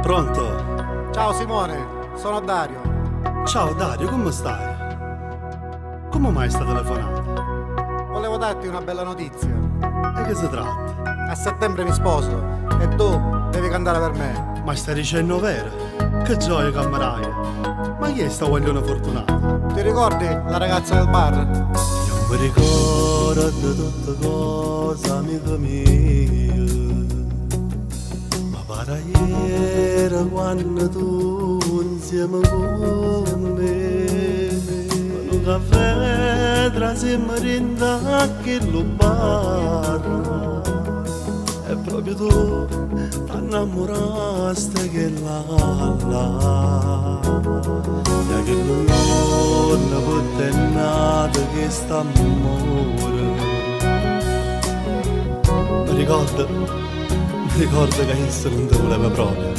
Pronto? Ciao Simone, sono Dario. Ciao Dario, come stai? Come mai stai telefonando? Volevo darti una bella notizia. E che si tratta? A settembre mi sposo e tu devi cantare per me. Ma stai dicendo vero? Che gioia, cameraia! Ma chi è sta guaglione fortunato? Ti ricordi la ragazza del bar? Io mi ricordo di tutte cose, amico mio. Ma pare ieri quando tu insieme con me con un caffè trasimmo rinda che lo bar. E proprio tu t'innamoraste che là da che non può nato che sta amore. Mi ricordo che esso non ti voleva proprio.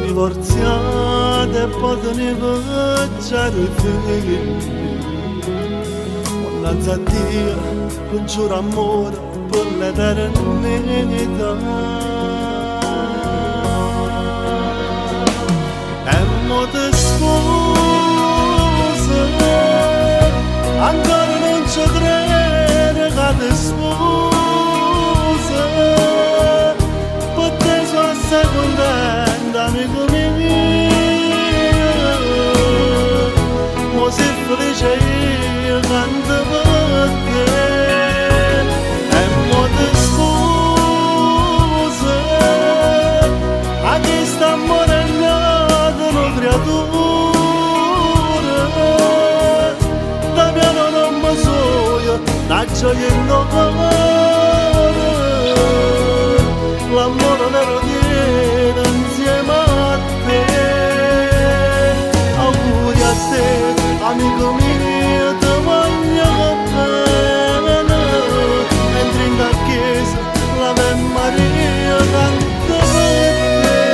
Divorziate e poi te ne facciare i figli. Mannaggia a Dio, congiuro amore per l'eternità. E mo ti sposo, ancora non ci credo che ti sposo. Per te sono assai contenta, amico mio. Mo sei felice io canto per te. La gioia in l'amore, l'amore vero viene insieme a te. Auguri a te, amico mio, ti voglio bene. Entri in chiesa, l'Ave Maria canta per te.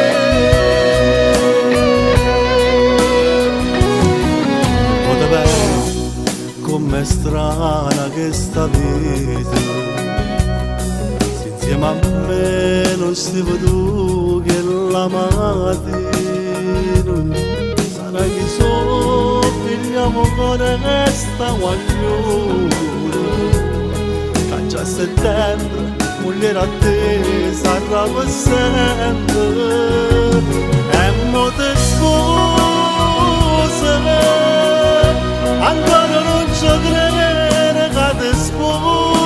Oh, davvero, com'è strana che sta vita, se insieme a me non stiamo tu che la mattina. Sarà che soffriamo con questa guaglione, che già a settembre moglie a te sarà per sempre. E mo te sposa, ancora non ci credere che ti sposa.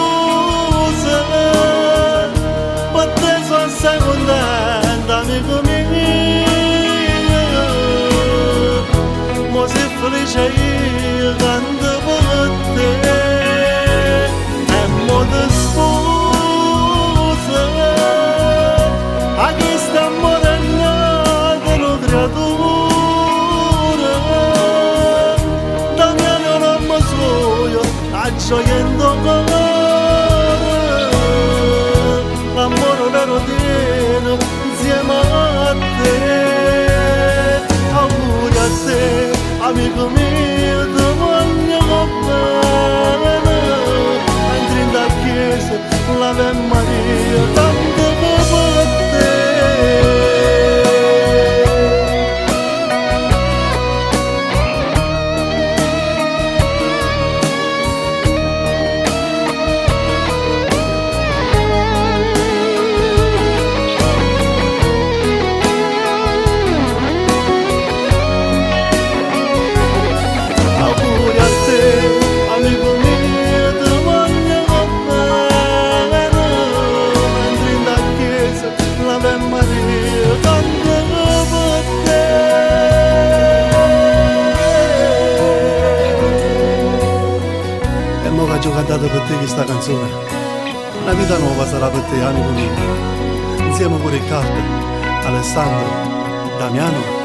Per te sono assai contenta, amico mio. Mo sei felice io canto per te. E mo ti sposa, a chi sta morendo una creatura. Gioiendo l'amore vero viene insieme a te. Auguri a te, amico mio, ti voglio bene. Entri in chiesa, l'Ave Maria canta per te. Ho cantato per te questa canzone. Una vita nuova sarà per te, amico mio. Insieme pure Riccardo, Alessandro, Damiano